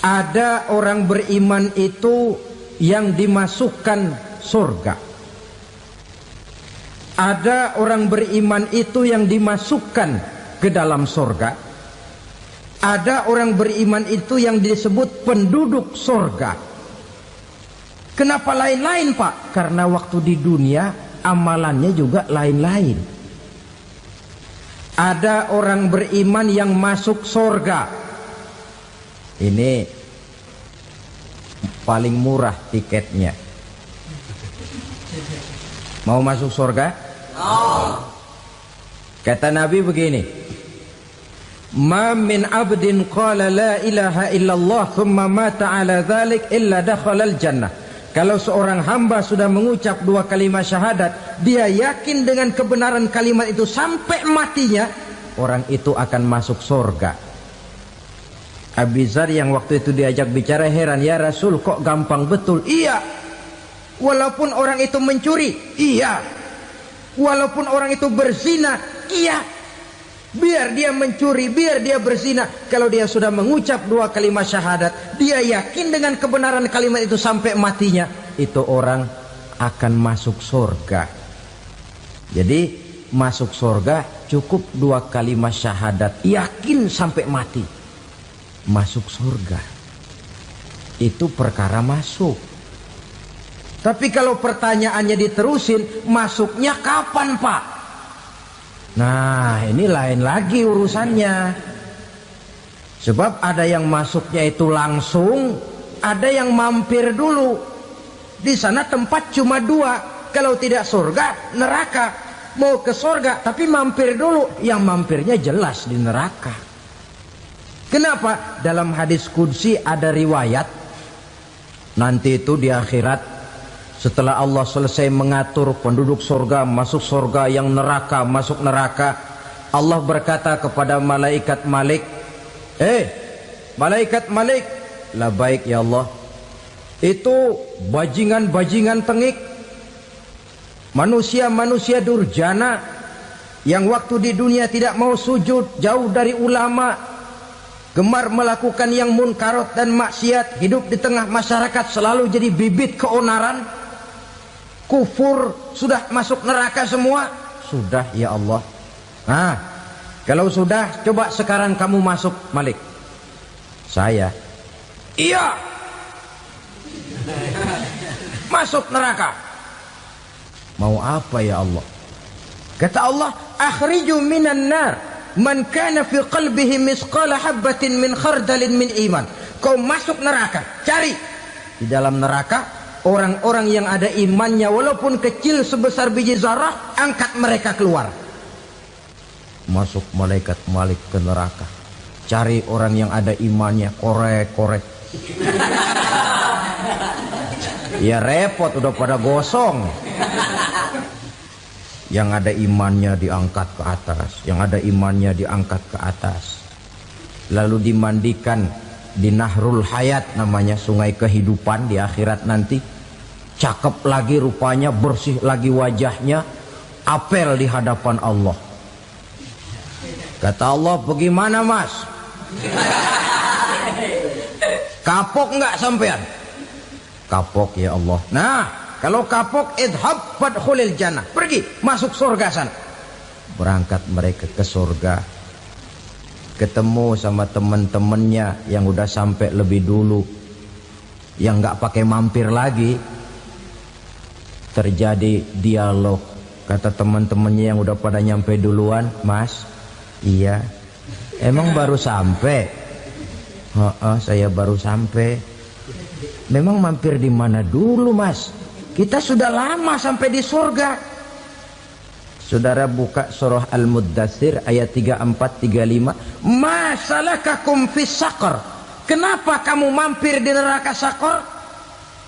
Ada orang beriman itu yang dimasukkan surga. Ada orang beriman itu yang dimasukkan ke dalam surga. Ada orang beriman itu yang disebut penduduk surga. Kenapa lain-lain, Pak? Karena waktu di dunia amalannya juga lain-lain. Ada orang beriman yang masuk surga. Ini paling murah tiketnya. Mau masuk surga? Kata Nabi begini, ma min abdin qala la ilaha illallah thumma mata ala dhalik illa dakhala al-jannah. Kalau seorang hamba sudah mengucap dua kalimat syahadat, dia yakin dengan kebenaran kalimat itu sampai matinya, orang itu akan masuk surga. Abi Dzar yang waktu itu diajak bicara heran, ya Rasul kok gampang betul? Iya. Walaupun orang itu mencuri, iya. Walaupun orang itu berzina, iya. Biar dia mencuri, biar dia berzina, kalau dia sudah mengucap dua kalimat syahadat, dia yakin dengan kebenaran kalimat itu sampai matinya, itu orang akan masuk surga. Jadi masuk surga cukup dua kalimat syahadat, yakin sampai mati, masuk surga. Itu perkara masuk. Tapi kalau pertanyaannya diterusin, masuknya kapan, Pak? Nah, ini lain lagi urusannya. Sebab ada yang masuknya itu langsung, ada yang mampir dulu. Di sana tempat cuma dua, kalau tidak surga, neraka. Mau ke surga tapi mampir dulu, yang mampirnya jelas di neraka. Kenapa? Dalam hadis qudsi ada riwayat, nanti itu di akhirat, setelah Allah selesai mengatur penduduk surga masuk surga, yang neraka masuk neraka, Allah berkata kepada malaikat Malik, malaikat Malik, labaik ya Allah. Itu bajingan-bajingan tengik, manusia-manusia durjana yang waktu di dunia tidak mau sujud, jauh dari ulama, gemar melakukan yang munkarat dan maksiat, hidup di tengah masyarakat selalu jadi bibit keonaran, kufur, sudah masuk neraka semua. Sudah ya Allah. Nah, kalau sudah, coba sekarang kamu masuk, Malik. Saya, iya, masuk neraka. Mau apa ya Allah? Kata Allah, akhriju minan nar man kana fi qalbihi misqala habbatin min khardalin min iman. Kau masuk neraka, cari di dalam neraka orang-orang yang ada imannya walaupun kecil sebesar biji zarah, angkat mereka keluar. Masuk malaikat Malik ke neraka, cari orang yang ada imannya, korek-korek. Ya repot, udah pada gosong. Yang ada imannya diangkat ke atas, yang ada imannya diangkat ke atas, lalu dimandikan di Nahrul Hayat, namanya sungai kehidupan di akhirat nanti. Cakep lagi rupanya, bersih lagi wajahnya, apel di hadapan Allah. Kata Allah, bagaimana mas? Kapok nggak sampean? Kapok ya Allah. Nah, kalau kapok, idhab fadkhulil jannah, pergi masuk surga sana. Berangkat mereka ke surga, ketemu sama teman-temannya yang udah sampai lebih dulu, yang nggak pakai mampir lagi. Terjadi dialog. Kata teman-temannya yang udah pada nyampe duluan, mas, iya, emang baru sampai? Saya baru sampai. Memang mampir di mana dulu mas? Kita sudah lama sampai di surga. Saudara buka surah Al-Muddatsir ayat 34-35. Ma salakakum fis saqar? Kenapa kamu mampir di neraka Saqar?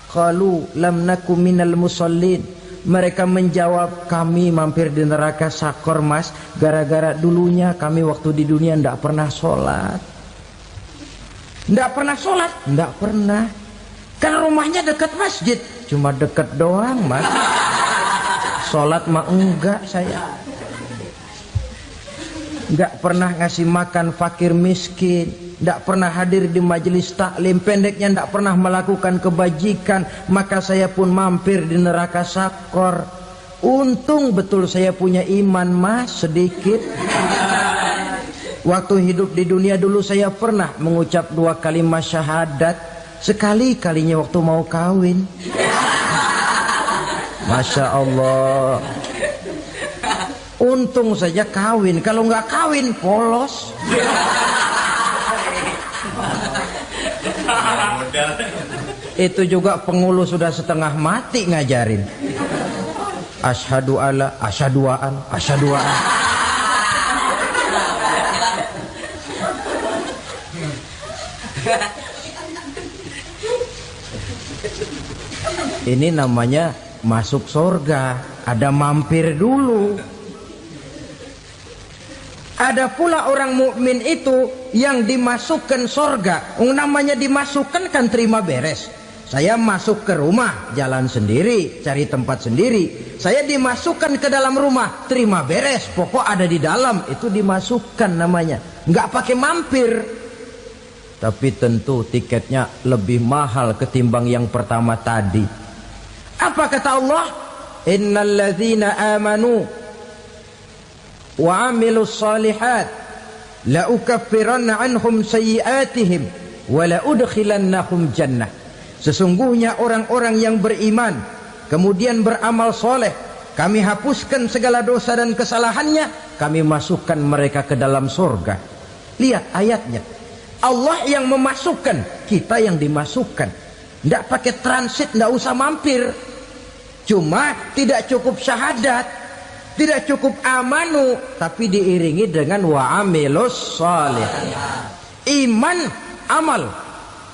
Qalu lam nakum minal musallin. Mereka menjawab, kami mampir di neraka Saqar mas, gara-gara dulunya kami waktu di dunia tidak pernah sholat. Tidak pernah sholat? Tidak pernah. Kan rumahnya dekat masjid, cuma dekat doang mas. Sholat mah enggak saya. nggak pernah ngasih makan fakir miskin, nggak pernah hadir di majelis taklim, pendeknya nggak pernah melakukan kebajikan, maka saya pun mampir di neraka sakor. Untung betul saya punya iman mas sedikit. Waktu hidup di dunia dulu saya pernah mengucap 2 kalimat syahadat, sekali-kalinya waktu mau kawin. Masya Allah. Untung saja kawin, kalau nggak kawin polos. Itu juga pengulu sudah setengah mati ngajarin. Asyhadu alla, asyaduaan, asyaduaan. Ini namanya masuk surga, ada mampir dulu. Ada pula orang mukmin itu yang dimasukkan surga. Namanya dimasukkan kan terima beres. Saya masuk ke rumah, jalan sendiri, cari tempat sendiri. Saya dimasukkan ke dalam rumah, terima beres, pokok ada di dalam, itu dimasukkan namanya. Nggak pakai mampir. Tapi tentu tiketnya lebih mahal ketimbang yang pertama tadi. Apa kata Allah? Innal ladzina amanu wa amilus salihat la ukaffiranna anhum sayyi'atihim wa la udkhilannahum jannah. Sesungguhnya orang-orang yang beriman kemudian beramal soleh, kami hapuskan segala dosa dan kesalahannya, kami masukkan mereka ke dalam surga. Lihat ayatnya, Allah yang memasukkan, kita yang dimasukkan. Tidak pakai transit, tidak usah mampir. Cuma tidak cukup syahadat, tidak cukup amanu, tapi diiringi dengan wa'amilus salih. Iman, amal.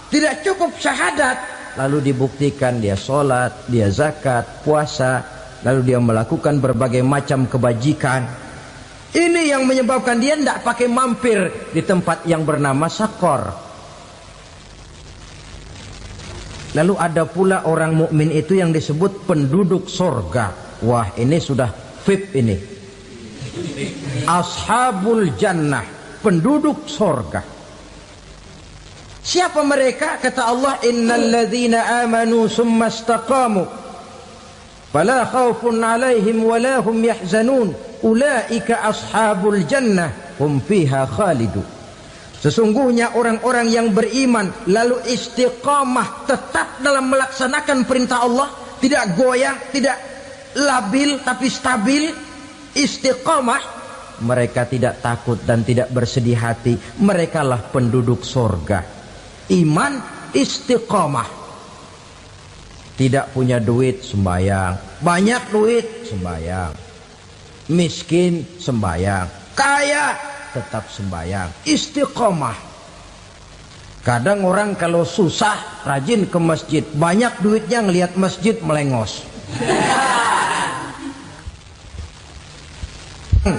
Tidak cukup syahadat, lalu dibuktikan dia sholat, dia zakat, puasa, lalu dia melakukan berbagai macam kebajikan. Ini yang menyebabkan dia tidak pakai mampir di tempat yang bernama sakor. Lalu ada pula orang mukmin itu yang disebut penduduk surga. Wah, ini sudah VIP ini. Ashabul jannah, penduduk surga. Siapa mereka? Kata Allah, innal ladzina amanu summa istaqamu fala khaufun 'alaihim wala hum yahzanun ulaika ashabul jannah hum fiha khalidun. Sesungguhnya orang-orang yang beriman lalu istiqamah, tetap dalam melaksanakan perintah Allah, tidak goyang, tidak labil tapi stabil, istiqamah, mereka tidak takut dan tidak bersedih hati. Merekalah penduduk surga. Iman, istiqamah. Tidak punya duit, sembayang. Banyak duit, sembayang. Miskin, sembayang. Kaya, tetap sembayang. Istiqamah. Kadang orang kalau susah rajin ke masjid, banyak duitnya ngelihat masjid melengos.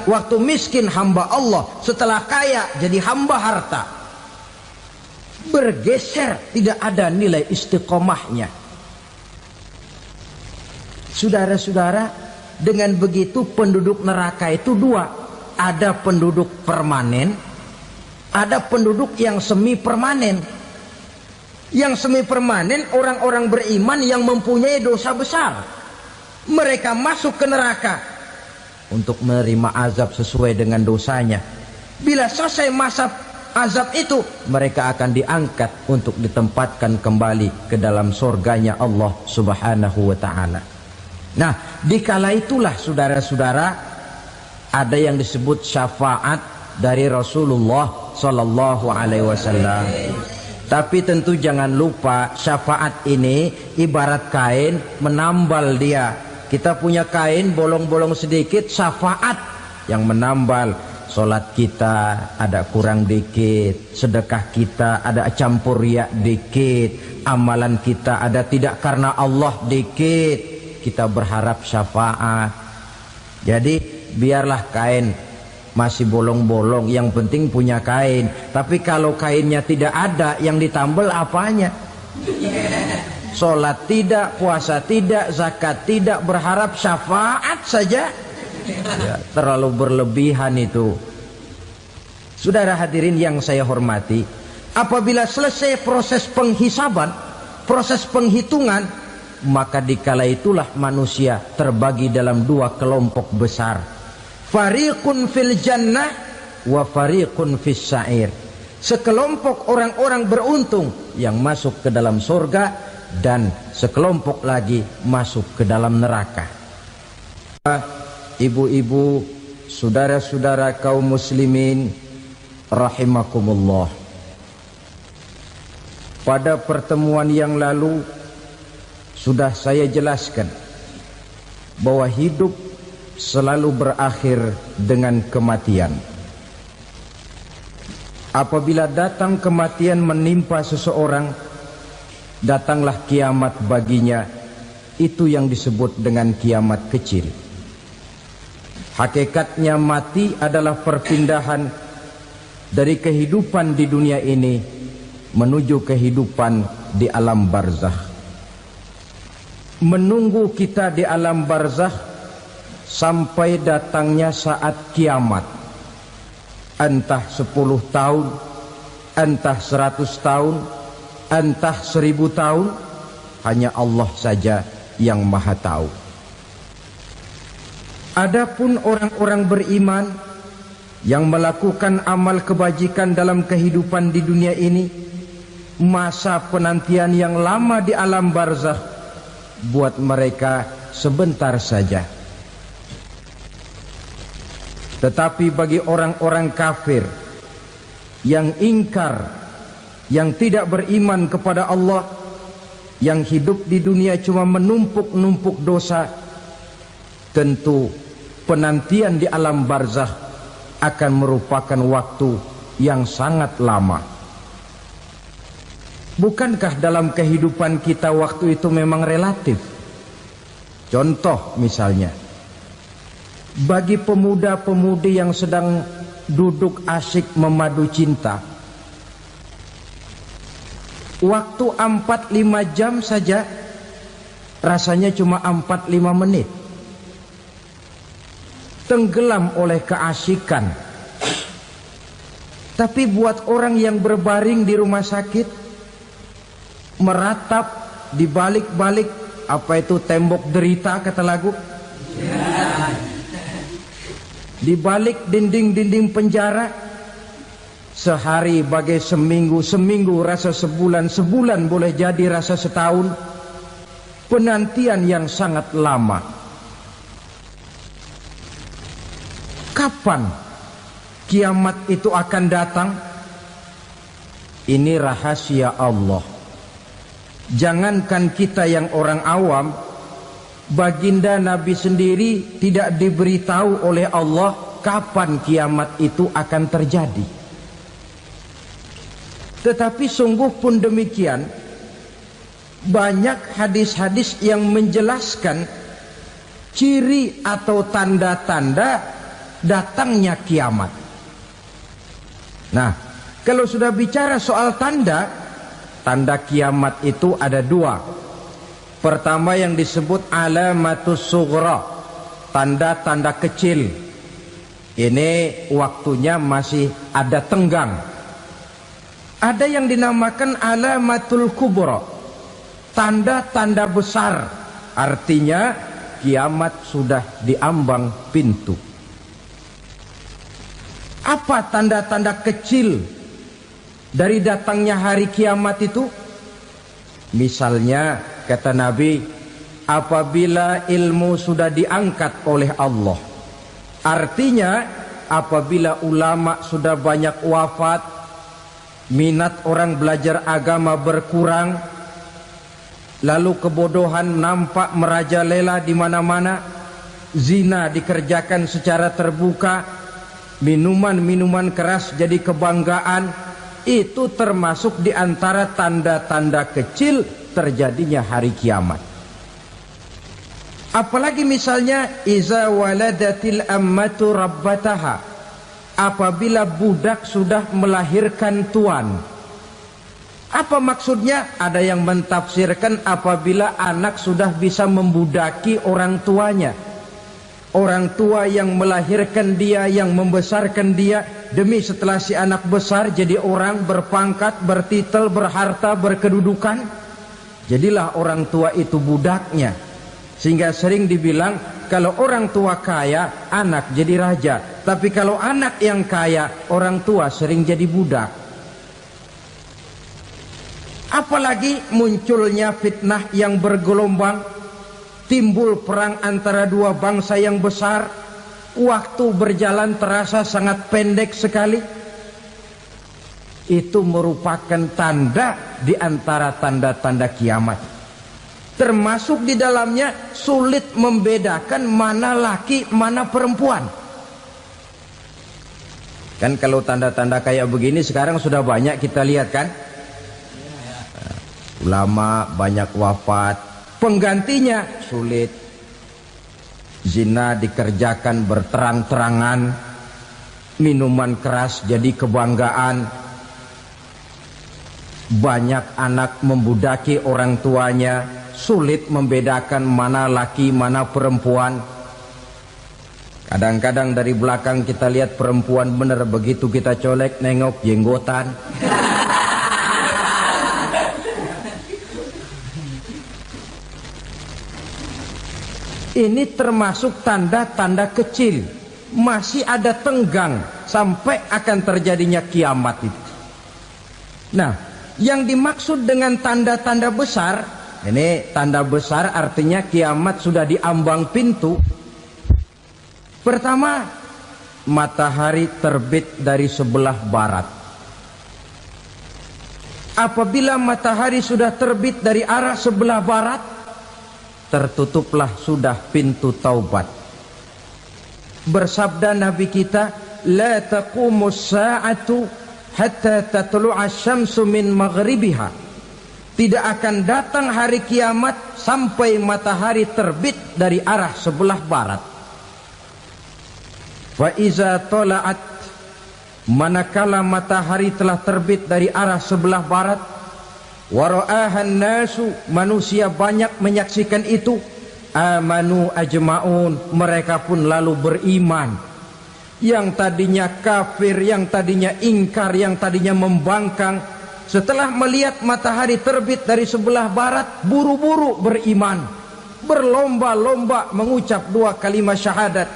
Waktu miskin hamba Allah, setelah kaya jadi hamba harta. Bergeser, tidak ada nilai istiqomahnya. Saudara-saudara, dengan begitu penduduk neraka itu dua. Ada penduduk permanen, ada penduduk yang semi permanen. Yang semi permanen orang-orang beriman yang mempunyai dosa besar. Mereka masuk ke neraka untuk menerima azab sesuai dengan dosanya. Bila selesai masa azab itu, mereka akan diangkat untuk ditempatkan kembali ke dalam surganya Allah Subhanahu wa ta'ala. Nah, dikala itulah saudara-saudara, ada yang disebut syafaat dari Rasulullah Sallallahu Alaihi Wasallam. Tapi tentu jangan lupa, syafaat ini ibarat kain menambal dia. Kita punya kain bolong-bolong sedikit, syafaat yang menambal. Solat kita ada kurang dikit, sedekah kita ada campur riak dikit, amalan kita ada tidak karena Allah dikit, kita berharap syafaat. Jadi biarlah kain masih bolong-bolong, yang penting punya kain. Tapi kalau kainnya tidak ada, yang ditambal apanya? Sholat tidak, puasa tidak, zakat tidak, berharap syafaat saja. Ya, terlalu berlebihan itu. Saudara hadirin yang saya hormati, apabila selesai proses penghisaban, proses penghitungan, maka dikala itulah manusia terbagi dalam dua kelompok besar. Fariqun fil jannah wa fariqun fis sa'ir. Sekelompok orang-orang beruntung yang masuk ke dalam surga, dan sekelompok lagi masuk ke dalam neraka. Ibu-ibu, saudara-saudara kaum muslimin rahimakumullah. Pada pertemuan yang lalu sudah saya jelaskan bahwa hidup selalu berakhir dengan kematian. Apabila datang kematian menimpa seseorang, datanglah kiamat baginya. Itu yang disebut dengan kiamat kecil. Hakikatnya mati adalah perpindahan dari kehidupan di dunia ini menuju kehidupan di alam barzakh. Menunggu kita di alam barzakh sampai datangnya saat kiamat. Entah 10 tahun, entah 100 tahun, entah 1000 tahun, hanya Allah saja yang maha tahu. Adapun orang-orang beriman yang melakukan amal kebajikan dalam kehidupan di dunia ini, masa penantian yang lama di alam barzakh buat mereka sebentar saja. Tetapi bagi orang-orang kafir yang ingkar, yang tidak beriman kepada Allah, yang hidup di dunia cuma menumpuk-numpuk dosa, tentu penantian di alam barzakh akan merupakan waktu yang sangat lama. Bukankah dalam kehidupan kita waktu itu memang relatif? Contoh misalnya, bagi pemuda-pemudi yang sedang duduk asyik memadu cinta, waktu 4-5 jam saja rasanya cuma 4-5 menit. Tenggelam oleh keasikan. Tapi buat orang yang berbaring di rumah sakit, meratap di balik-balik apa itu tembok derita kata lagu, di balik dinding-dinding penjara, sehari bagai seminggu, seminggu rasa sebulan, sebulan boleh jadi rasa setahun. Penantian yang sangat lama. Kapan kiamat itu akan datang? Ini rahasia Allah. Jangankan kita yang orang awam, baginda Nabi sendiri tidak diberitahu oleh Allah kapan kiamat itu akan terjadi. Tetapi sungguh pun demikian, banyak hadis-hadis yang menjelaskan ciri atau tanda-tanda datangnya kiamat. Nah, kalau sudah bicara soal tanda, tanda kiamat itu ada dua. Pertama yang disebut alamatus sughra, tanda-tanda kecil. Ini waktunya masih ada tenggang. Ada yang dinamakan alamatul kubra, tanda-tanda besar. Artinya kiamat sudah diambang pintu. Apa tanda-tanda kecil dari datangnya hari kiamat itu? Misalnya kata Nabi, apabila ilmu sudah diangkat oleh Allah, artinya apabila ulama sudah banyak wafat, minat orang belajar agama berkurang, lalu kebodohan nampak merajalela di mana-mana, zina dikerjakan secara terbuka, minuman-minuman keras jadi kebanggaan. Itu termasuk di antara tanda-tanda kecil terjadinya hari kiamat. Apalagi misalnya iza waladatil ammatu rabbataha, apabila budak sudah melahirkan tuan. Apa maksudnya? Ada yang mentafsirkan apabila anak sudah bisa membudaki orang tuanya. Orang tua yang melahirkan dia, yang membesarkan dia, demi setelah si anak besar jadi orang berpangkat, bertitel, berharta, berkedudukan, jadilah orang tua itu budaknya. Sehingga sering dibilang kalau orang tua kaya, anak jadi raja. Tapi kalau anak yang kaya, orang tua sering jadi budak. Apalagi munculnya fitnah yang bergelombang, timbul perang antara dua bangsa yang besar, waktu berjalan terasa sangat pendek sekali. Itu merupakan tanda di antara tanda-tanda kiamat. Termasuk di dalamnya sulit membedakan mana laki, mana perempuan. Kan kalau tanda-tanda kayak begini sekarang sudah banyak kita lihat kan. Ulama banyak wafat, penggantinya sulit. Zina dikerjakan berterang-terangan, minuman keras jadi kebanggaan, banyak anak membudaki orang tuanya, sulit membedakan mana laki mana perempuan. Kadang-kadang dari belakang kita lihat perempuan bener, begitu kita colek nengok jenggotan. Ini termasuk tanda-tanda kecil. Masih ada tenggang sampai akan terjadinya kiamat itu. Nah, yang dimaksud dengan tanda-tanda besar, ini tanda besar artinya kiamat sudah diambang pintu. Pertama, matahari terbit dari sebelah barat. Apabila matahari sudah terbit dari arah sebelah barat, tertutuplah sudah pintu taubat. Bersabda Nabi kita, la taqumus sa'atu hatta tatlu'a syamsu min maghribiha. Tidak akan datang hari kiamat sampai matahari terbit dari arah sebelah barat. Wa iza tala'at, manakala matahari telah terbit dari arah sebelah barat, wara'ahan nasu, manusia banyak menyaksikan itu, amanu ajma'un, mereka pun lalu beriman. Yang tadinya kafir, yang tadinya ingkar, yang tadinya membangkang, setelah melihat matahari terbit dari sebelah barat, buru-buru beriman, berlomba-lomba mengucap dua kalimat syahadat.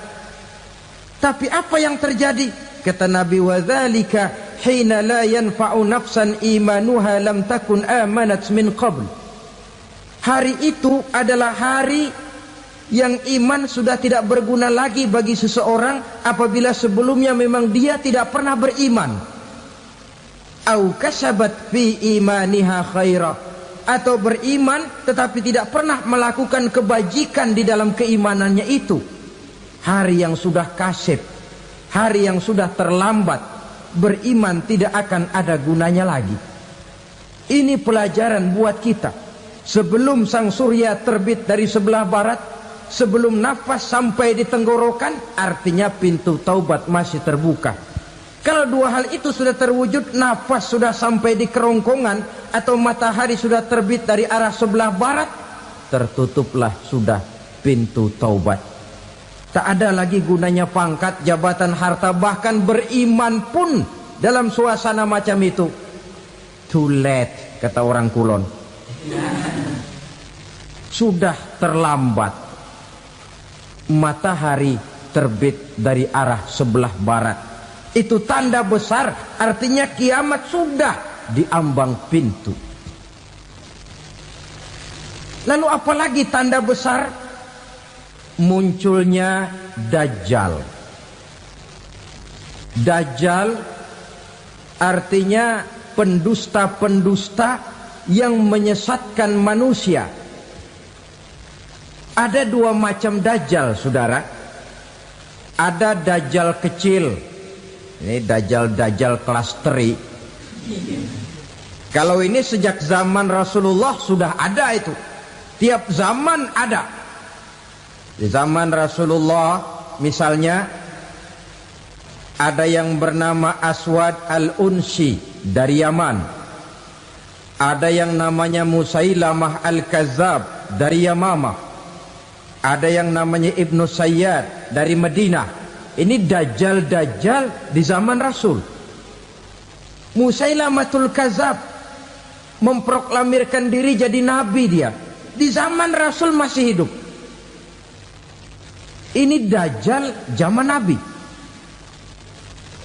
Tapi apa yang terjadi? Kata Nabi, wadzalika hina la yanfa'u nafsan imanuha lam takun amanat min qabl. Hari itu adalah hari yang iman sudah tidak berguna lagi bagi seseorang apabila sebelumnya memang dia tidak pernah beriman. Au kasabat fi imaniha khaira, atau beriman tetapi tidak pernah melakukan kebajikan di dalam keimanannya itu. Hari yang sudah kasib, hari yang sudah terlambat, beriman tidak akan ada gunanya lagi. Ini pelajaran buat kita. Sebelum sang surya terbit dari sebelah barat, sebelum nafas sampai di tenggorokan, artinya pintu taubat masih terbuka. Kalau dua hal itu sudah terwujud, nafas sudah sampai di kerongkongan, atau matahari sudah terbit dari arah sebelah barat, tertutuplah sudah pintu taubat. Tak ada lagi gunanya pangkat, jabatan, harta, bahkan beriman pun dalam suasana macam itu. Too late, kata orang Kulon. Sudah terlambat. Matahari terbit dari arah sebelah barat. Itu tanda besar, artinya kiamat sudah diambang pintu. Lalu apalagi tanda besar? Munculnya Dajjal. Dajjal artinya pendusta-pendusta yang menyesatkan manusia. Ada dua macam Dajjal, saudara. Ada Dajjal kecil. Ini Dajjal kelas teri. Kalau ini sejak zaman Rasulullah sudah ada itu. Tiap zaman ada. Di zaman Rasulullah misalnya ada yang bernama Aswad al-Unsi dari Yaman. Ada yang namanya Musailamah al-Kazzab dari Yamamah. Ada yang namanya Ibnu Sayyad dari Madinah. Ini dajjal-dajjal di zaman Rasul. Musailamatul Kadzab memproklamirkan diri jadi nabi dia. Di zaman Rasul masih hidup. Ini dajjal zaman Nabi.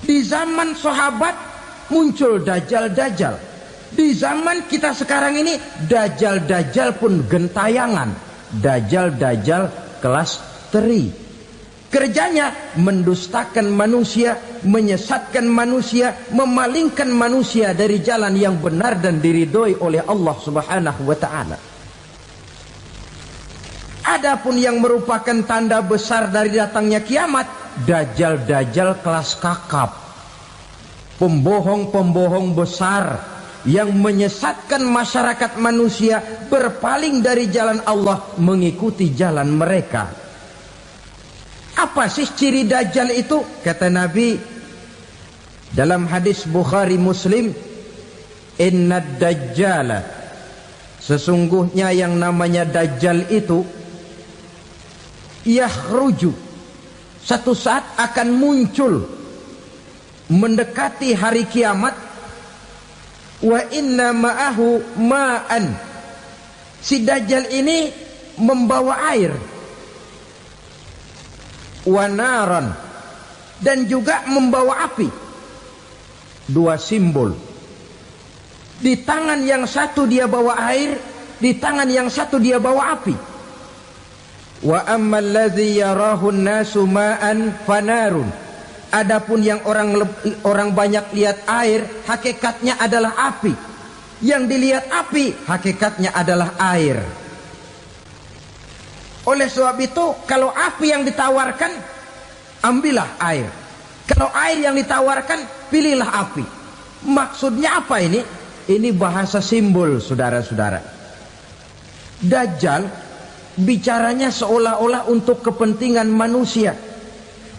Di zaman sahabat muncul dajjal-dajjal. Di zaman kita sekarang ini dajjal-dajjal pun gentayangan. Dajjal-dajjal kelas teri. Kerjanya mendustakan manusia, menyesatkan manusia, memalingkan manusia dari jalan yang benar dan diridhoi oleh Allah Subhanahu wa taala. Adapun yang merupakan tanda besar dari datangnya kiamat, dajjal-dajjal kelas kakap. Pembohong-pembohong besar yang menyesatkan masyarakat manusia berpaling dari jalan Allah mengikuti jalan mereka. Apa sih ciri dajjal itu? Kata Nabi dalam hadis Bukhari Muslim, "Inna dajjala", sesungguhnya yang namanya dajjal itu yakhruju, satu saat akan muncul mendekati hari kiamat. Wa inna ma'ahu ma'an, si dajjal ini membawa air. Wa naran, dan juga membawa api. Dua simbol. Di tangan yang satu dia bawa air, di tangan yang satu dia bawa api. Wa ammal ladzi yarahu an-nasu ma'an fanarun, adapun yang orang banyak lihat air, hakikatnya adalah api. Yang dilihat api, hakikatnya adalah air. Oleh sebab itu, kalau api yang ditawarkan, ambillah air. Kalau air yang ditawarkan, pilihlah api. Maksudnya apa ini? Ini bahasa simbol, saudara-saudara. Dajjal bicaranya seolah-olah untuk kepentingan manusia.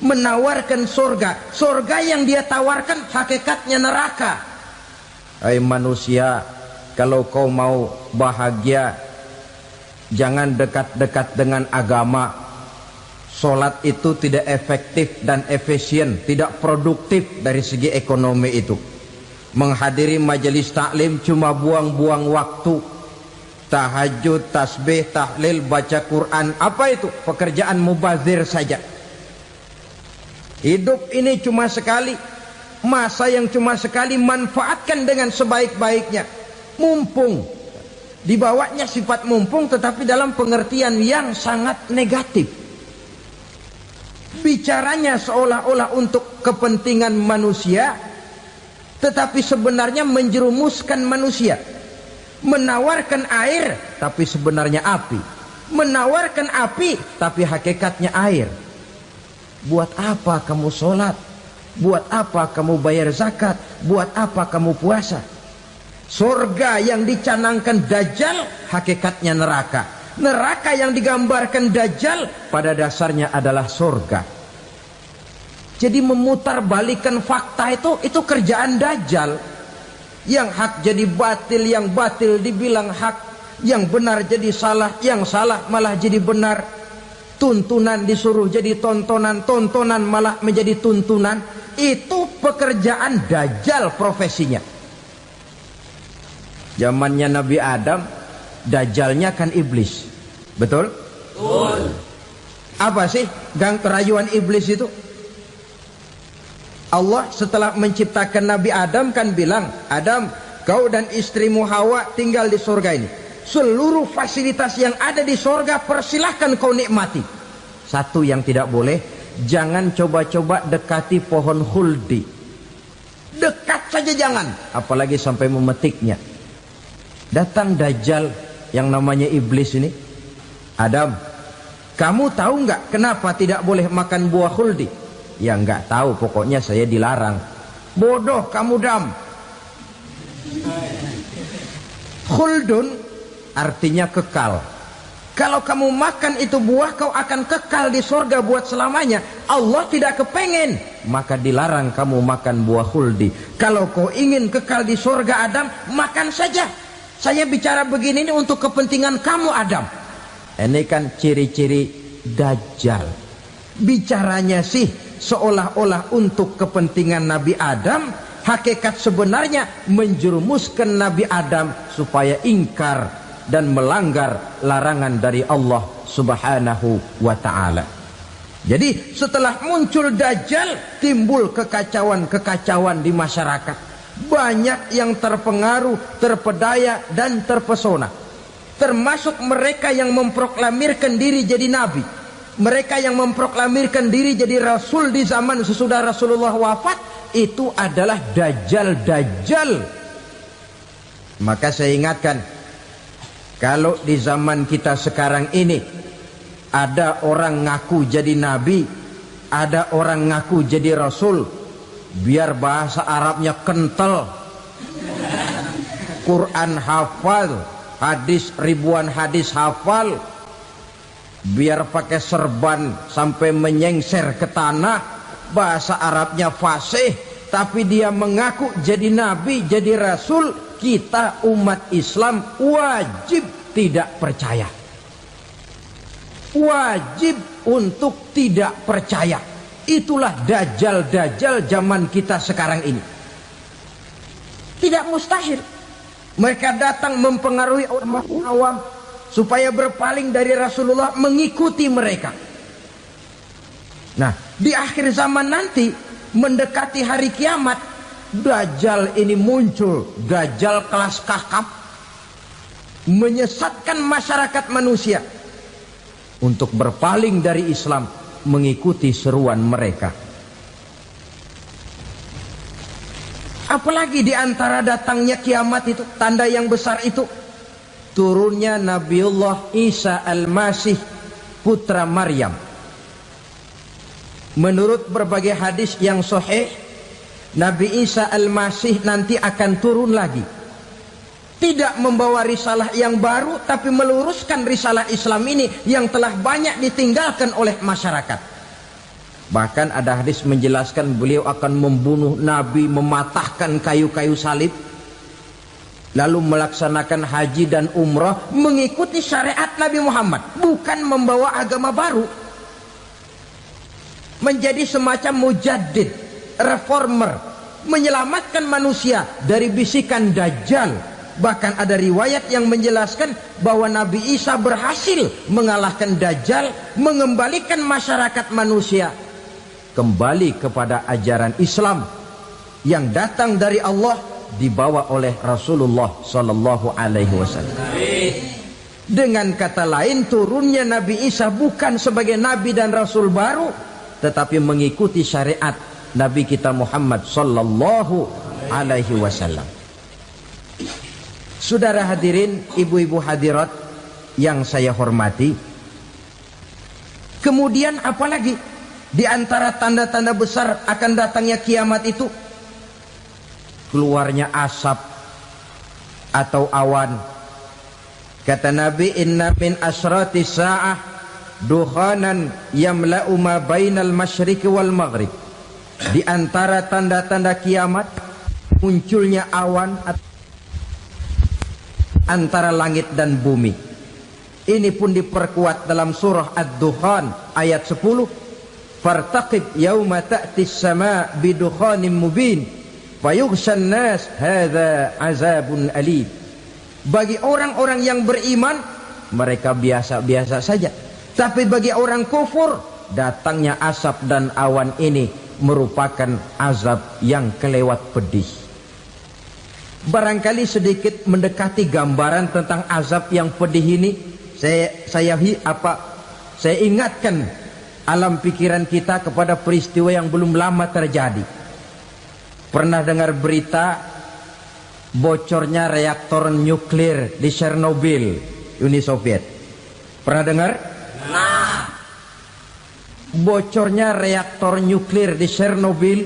Menawarkan surga. Surga yang dia tawarkan hakikatnya neraka. Hai manusia, kalau kau mau bahagia, jangan dekat-dekat dengan agama. Sholat itu tidak efektif dan efisien, tidak produktif dari segi ekonomi itu. Menghadiri majelis taklim cuma buang-buang waktu. Tahajud, tasbih, tahlil, baca Quran, apa itu? Pekerjaan mubazir saja. Hidup ini cuma sekali, masa yang cuma sekali, manfaatkan dengan sebaik-baiknya. Mumpung, dibawanya sifat mumpung tetapi dalam pengertian yang sangat negatif. Bicaranya seolah-olah untuk kepentingan manusia, tetapi sebenarnya menjerumuskan manusia. Menawarkan air, tapi sebenarnya api. Menawarkan api, tapi hakikatnya air. Buat apa kamu sholat? Buat apa kamu bayar zakat? Buat apa kamu puasa? Surga yang dicanangkan Dajjal, hakikatnya neraka. Neraka yang digambarkan Dajjal, pada dasarnya adalah surga. Jadi memutarbalikkan fakta itu kerjaan Dajjal. Yang hak jadi batil, yang batil dibilang hak, yang benar jadi salah, yang salah malah jadi benar. Tuntunan disuruh jadi tontonan, tontonan malah menjadi tuntunan. Itu pekerjaan Dajjal profesinya. Zamannya Nabi Adam, Dajjalnya kan iblis. Betul? Betul. Apa sih gang kerayuan iblis itu? Allah setelah menciptakan Nabi Adam kan bilang, Adam, kau dan istrimu Hawa tinggal di surga ini. Seluruh fasilitas yang ada di surga persilahkan kau nikmati. Satu yang tidak boleh, jangan coba-coba dekati pohon khuldi. Dekat saja jangan, apalagi sampai memetiknya. Datang Dajjal yang namanya iblis ini. Adam, kamu tahu nggak kenapa tidak boleh makan buah khuldi? Ya nggak tahu, pokoknya saya dilarang. Bodoh kamu Dam. Khuldun artinya kekal. Kalau kamu makan itu buah, kau akan kekal di surga buat selamanya. Allah tidak kepengen, maka dilarang kamu makan buah khuldi. Kalau kau ingin kekal di surga Adam, makan saja. Saya bicara begini ini untuk kepentingan kamu Adam. Ini kan ciri-ciri Dajjal. Bicaranya sih seolah-olah untuk kepentingan Nabi Adam, hakikat sebenarnya menjerumuskan Nabi Adam supaya ingkar dan melanggar larangan dari Allah Subhanahu wa ta'ala. Jadi setelah muncul Dajjal, timbul kekacauan-kekacauan di masyarakat. Banyak yang terpengaruh, terpedaya dan terpesona. Termasuk mereka yang memproklamirkan diri jadi nabi. Mereka yang memproklamirkan diri jadi rasul di zaman sesudah Rasulullah wafat, itu adalah Dajjal-Dajjal. Maka saya ingatkan, kalau di zaman kita sekarang ini ada orang ngaku jadi nabi, ada orang ngaku jadi rasul, biar bahasa Arabnya kental, Quran hafal, hadis ribuan hadis hafal, biar pakai serban sampai menyengser ke tanah, bahasa Arabnya fasih, tapi dia mengaku jadi nabi, jadi rasul, kita umat Islam wajib tidak percaya. Wajib untuk tidak percaya. Itulah Dajjal-Dajjal zaman kita sekarang ini. Tidak mustahil mereka datang mempengaruhi orang awam supaya berpaling dari Rasulullah, mengikuti mereka. Nah, di akhir zaman nanti, mendekati hari kiamat, Dajjal ini muncul. Dajjal kelas kakap, menyesatkan masyarakat manusia untuk berpaling dari Islam, mengikuti seruan mereka. Apalagi di antara datangnya kiamat itu, tanda yang besar itu, turunnya Nabiullah Isa Al-Masih, putra Maryam. Menurut berbagai hadis yang sahih, Nabi Isa Al-Masih nanti akan turun lagi. Tidak membawa risalah yang baru, tapi meluruskan risalah Islam ini yang telah banyak ditinggalkan oleh masyarakat. Bahkan ada hadis menjelaskan beliau akan membunuh Nabi, mematahkan kayu-kayu salib, lalu melaksanakan haji dan umrah mengikuti syariat Nabi Muhammad, bukan membawa agama baru. Menjadi semacam mujaddid, reformer, menyelamatkan manusia dari bisikan Dajjal. Bahkan ada riwayat yang menjelaskan bahwa Nabi Isa berhasil mengalahkan Dajjal, mengembalikan masyarakat manusia kembali kepada ajaran Islam yang datang dari Allah, dibawa oleh Rasulullah Sallallahu Alaihi Wasallam. Dengan kata lain, turunnya Nabi Isa bukan sebagai Nabi dan Rasul baru, tetapi mengikuti syariat Nabi kita Muhammad Sallallahu Alaihi Wasallam. Saudara hadirin, ibu-ibu hadirat yang saya hormati, kemudian apalagi di antara tanda-tanda besar akan datangnya kiamat itu? Keluarnya asap atau awan. Kata Nabi, inna min asyrati sa'ah dukhanan yamla'u ma bainal masyriqi wal maghrib. Di antara tanda-tanda kiamat, munculnya awan antara langit dan bumi. Ini pun diperkuat dalam surah Ad-Dukhan ayat 10. Fartaqib yauma ta'tis sama' bidukhanin mubin fayughshan nas hadza azabun alim. Bagi orang-orang yang beriman, mereka biasa-biasa saja. Tapi bagi orang kufur, datangnya asap dan awan ini merupakan azab yang kelewat pedih. Barangkali sedikit mendekati gambaran tentang azab yang pedih ini, saya ingatkan alam pikiran kita kepada peristiwa yang belum lama terjadi. Pernah dengar berita bocornya reaktor nuklir di Chernobyl, Uni Soviet? Pernah dengar? Nah, bocornya reaktor nuklir di Chernobyl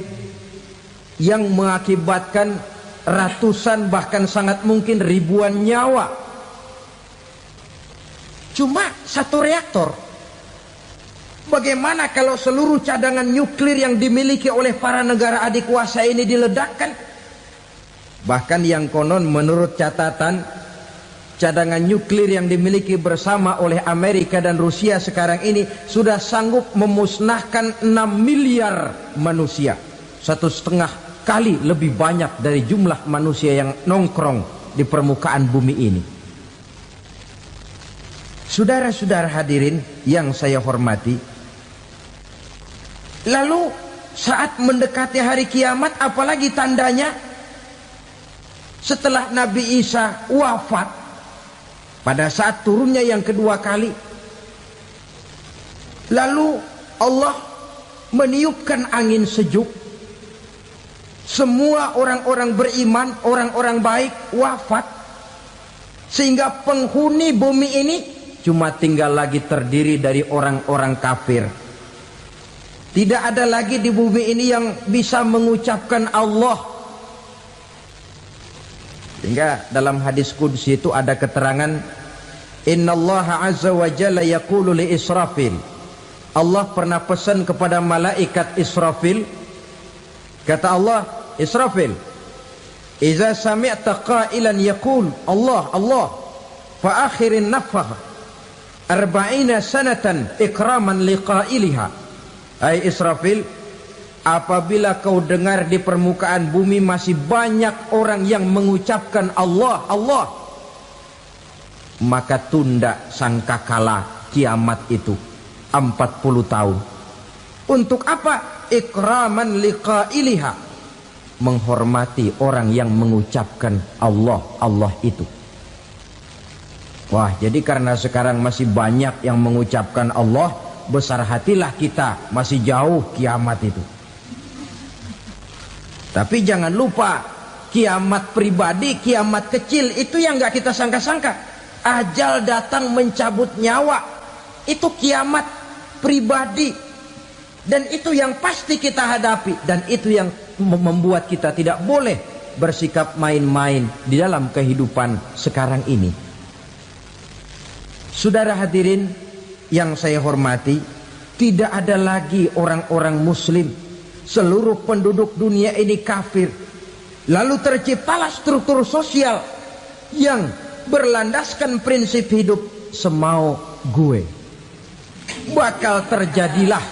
yang mengakibatkan ratusan bahkan sangat mungkin ribuan nyawa. Cuma satu reaktor. Bagaimana kalau seluruh cadangan nuklir yang dimiliki oleh para negara adik kuasa ini diledakkan? Bahkan yang konon menurut catatan cadangan nuklir yang dimiliki bersama oleh Amerika dan Rusia sekarang ini sudah sanggup memusnahkan 6 miliar manusia, 1,5 kali lebih banyak dari jumlah manusia yang nongkrong di permukaan bumi ini. Saudara-saudara hadirin yang saya hormati, lalu saat mendekati hari kiamat, apalagi tandanya setelah Nabi Isa wafat, pada saat turunnya yang kedua kali, lalu Allah meniupkan angin sejuk. Semua orang-orang beriman, orang-orang baik wafat, sehingga penghuni bumi ini cuma tinggal lagi terdiri dari orang-orang kafir. Tidak ada lagi di bumi ini yang bisa mengucapkan Allah. Sehingga dalam hadis qudsi itu ada keterangan, innallaha azza wa jalla yaqulu li Israfil. Allah pernah pesan kepada malaikat Israfil, kata Allah, Israfil, idza sami'ta qailan yaqul Allah Allah fa akhirin nafakh 40 sanatan ikraman liqailiha. Hai Israfil, apabila kau dengar di permukaan bumi masih banyak orang yang mengucapkan Allah Allah, maka tunda sangkakala kiamat itu 40 tahun. Untuk apa? Ikraman liqailiha, menghormati orang yang mengucapkan Allah Allah itu. Wah, jadi karena sekarang masih banyak yang mengucapkan Allah, besar hatilah kita, masih jauh kiamat itu. Tapi jangan lupa, kiamat pribadi, kiamat kecil itu yang gak kita sangka-sangka. Ajal datang mencabut nyawa, itu kiamat pribadi. Dan itu yang pasti kita hadapi. Dan itu yang membuat kita tidak boleh bersikap main-main di dalam kehidupan sekarang ini. Saudara hadirin yang saya hormati, tidak ada lagi orang-orang muslim. Seluruh penduduk dunia ini kafir. Lalu terciptalah struktur sosial yang berlandaskan prinsip hidup semau gue. Bakal terjadilah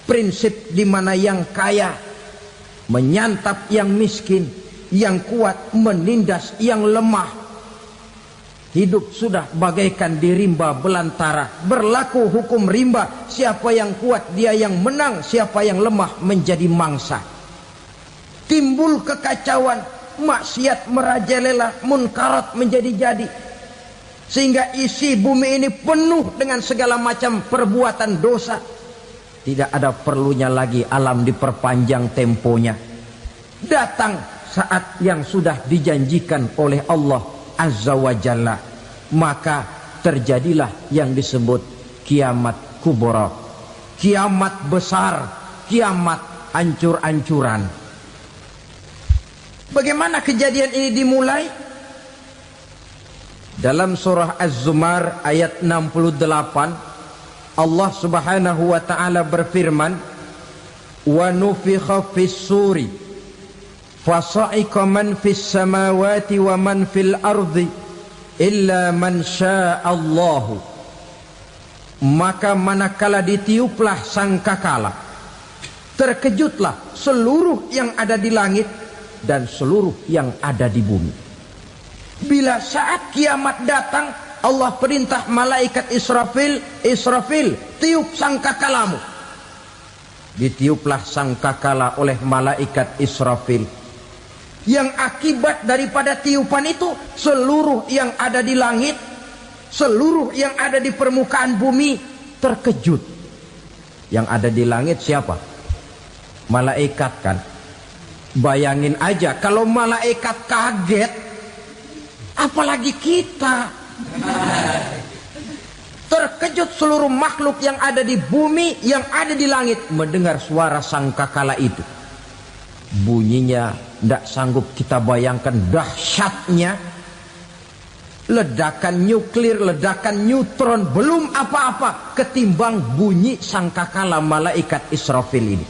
prinsip di mana yang kaya menyantap yang miskin, yang kuat menindas yang lemah. Hidup sudah bagaikan di rimba belantara. Berlaku hukum rimba. Siapa yang kuat dia yang menang, siapa yang lemah menjadi mangsa. Timbul kekacauan, maksiat merajalela, munkarat menjadi-jadi. Sehingga isi bumi ini penuh dengan segala macam perbuatan dosa. Tidak ada perlunya lagi alam diperpanjang temponya. Datang saat yang sudah dijanjikan oleh Allah Azza wa Jalla, maka terjadilah yang disebut kiamat kubra, kiamat besar, kiamat ancur-ancuran. Bagaimana kejadian ini dimulai? Dalam surah Az-Zumar ayat 68, Allah Subhanahu wa taala berfirman, wa nufikha fis suri fasa'iqa man fis samawati wa man fil ardi illa man sya'allahu. Maka manakala ditiuplah sangkakala, terkejutlah seluruh yang ada di langit dan seluruh yang ada di bumi. Bila saat kiamat datang, Allah perintah malaikat Israfil, Israfil, tiup sangkakalamu. Ditiuplah sangkakala oleh malaikat Israfil. Yang akibat daripada tiupan itu, seluruh yang ada di langit, seluruh yang ada di permukaan bumi terkejut. Yang ada di langit siapa? Malaikat kan. Bayangin aja kalau malaikat kaget, apalagi kita. Terkejut seluruh makhluk yang ada di bumi, yang ada di langit mendengar suara sangkakala itu. Bunyinya tidak sanggup kita bayangkan dahsyatnya. Ledakan nuklir, ledakan neutron, belum apa-apa ketimbang bunyi sangkakala malaikat Israfil ini.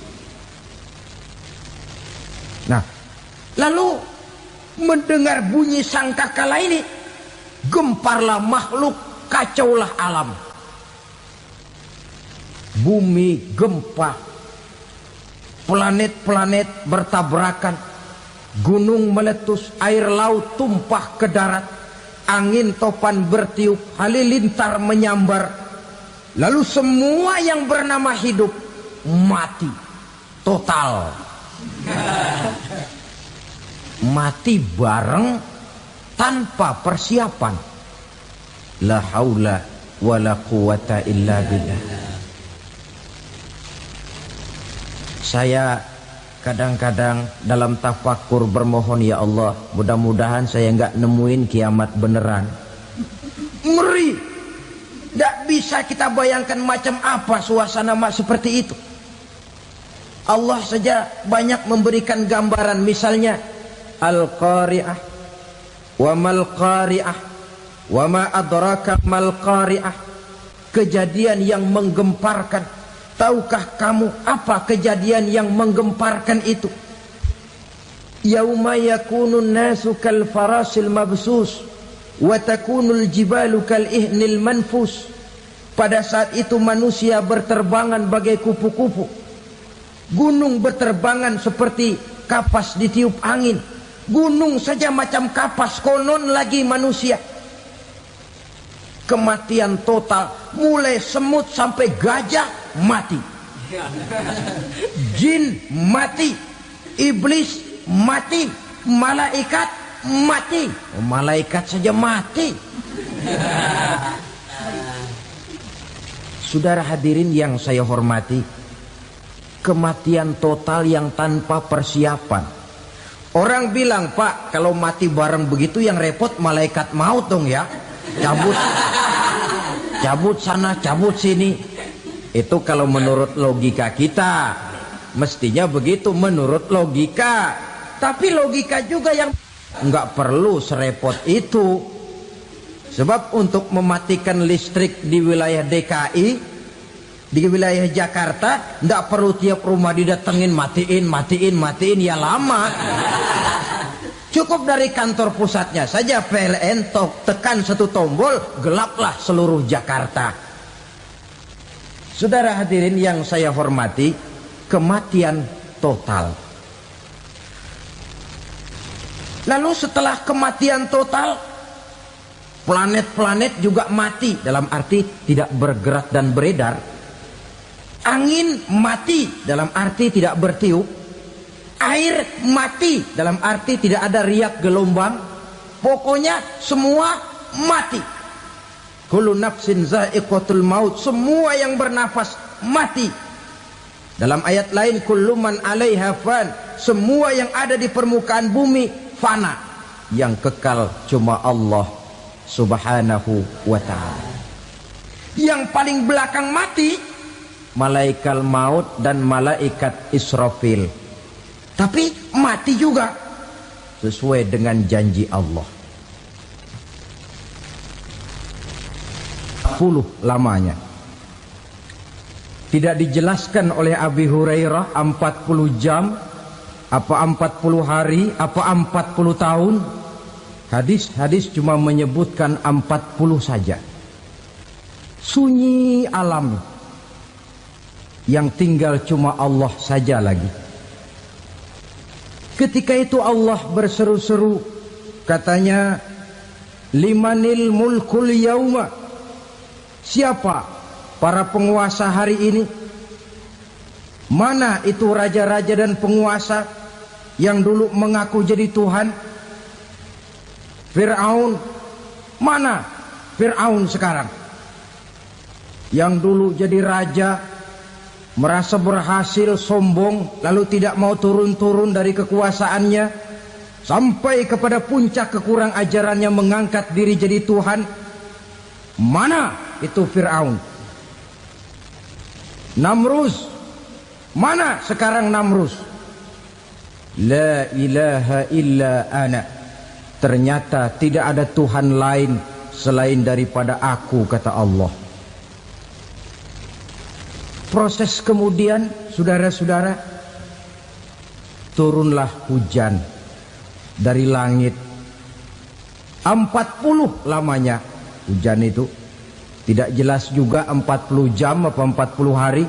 Nah, lalu mendengar bunyi sangkakala ini, Gemparlah makhluk, kacaulah alam. Bumi gempa, planet-planet bertabrakan, gunung meletus, air laut tumpah ke darat, angin topan bertiup, halilintar menyambar. Lalu semua yang bernama hidup mati total. Mati bareng tanpa persiapan. La haula wala quwata illa billah. Saya kadang-kadang dalam tafakur bermohon, ya Allah, mudah-mudahan saya enggak nemuin kiamat beneran. Ngeri. Tidak bisa kita bayangkan macam apa suasana seperti itu. Allah saja banyak memberikan gambaran, misalnya Al-Qari'ah, wa mal qari'ah, wa ma adraka mal qari'ah. Kejadian yang menggemparkan. Tahukah kamu apa kejadian yang menggemparkan itu? Yauma yakunun nasu kal farasil mabsus wa takunul jibalu kal ihnil manfus. Pada saat itu manusia berterbangan bagai kupu-kupu. Gunung berterbangan seperti kapas ditiup angin. Gunung saja macam kapas, konon lagi manusia. Kematian total, mulai semut sampai gajah mati. Jin mati, iblis mati, malaikat mati. Malaikat saja mati. Saudara hadirin yang saya hormati, kematian total yang tanpa persiapan. Orang bilang, Pak, kalau mati bareng begitu yang repot malaikat maut dong ya. Cabut sana, cabut sini. Itu kalau menurut logika kita. Mestinya begitu menurut logika. Tapi logika juga yang nggak perlu serepot itu. Sebab untuk mematikan listrik di wilayah DKI, di wilayah Jakarta, nggak perlu tiap rumah didatengin, matiin, ya lama. Cukup dari kantor pusatnya saja PLN, tekan satu tombol, gelaplah seluruh Jakarta. Saudara hadirin yang saya hormati, kematian total. Lalu setelah kematian total, planet-planet juga mati, dalam arti tidak bergerak dan beredar. Angin mati, dalam arti tidak bertiup. Air mati, dalam arti tidak ada riak gelombang. Pokoknya semua mati. Kullu nafsin za'iqatul maut. Semua yang bernafas mati. Dalam ayat lain, kullu man 'alaiha fan. Semua yang ada di permukaan bumi fana. Yang kekal cuma Allah Subhanahu wa ta'ala. Yang paling belakang mati malaikat maut dan malaikat Israfil. Tapi mati juga sesuai dengan janji Allah. 10 lamanya. Tidak dijelaskan oleh Abi Hurairah 40 jam, apa 40 hari, apa 40 tahun. Hadis-hadis cuma menyebutkan 40 saja. Sunyi alam. Yang tinggal cuma Allah saja lagi. Ketika itu Allah berseru-seru, katanya, limanil mulkul yauma. Siapa para penguasa hari ini? Mana itu raja-raja dan penguasa yang dulu mengaku jadi Tuhan? Fir'aun. Mana Fir'aun sekarang? Yang dulu jadi raja, merasa berhasil, sombong, lalu tidak mau turun-turun dari kekuasaannya, sampai kepada puncak kekurang ajarannya mengangkat diri jadi Tuhan. Mana itu Fir'aun? Namrus. Mana sekarang Namrus? La ilaha illa ana. Ternyata tidak ada Tuhan lain selain daripada aku, kata Allah. Proses kemudian, saudara-saudara, turunlah hujan dari langit. 40 lamanya hujan itu. Tidak jelas juga 40 jam apa 40 hari.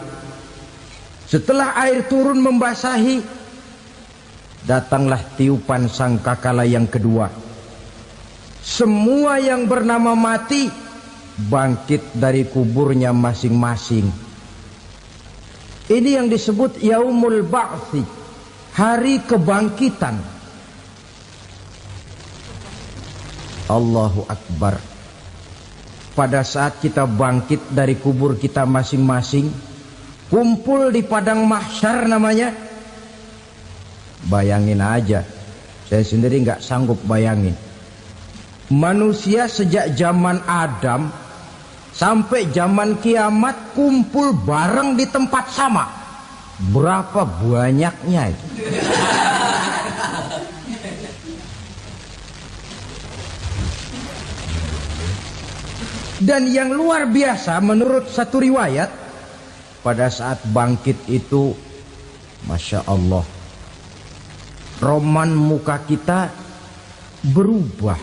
Setelah air turun membasahi, datanglah tiupan sangkakala yang kedua. Semua yang bernama mati bangkit dari kuburnya masing-masing. Ini yang disebut Yaumul Ba'thi, hari kebangkitan. Allahu Akbar. Pada saat kita bangkit dari kubur kita masing-masing, kumpul di padang mahsyar namanya. Bayangin aja, saya sendiri nggak sanggup bayangin. Manusia sejak zaman Adam sampai zaman kiamat kumpul bareng di tempat sama. Berapa banyaknya itu? Dan yang luar biasa menurut satu riwayat, pada saat bangkit itu, Masya Allah, roman muka kita berubah,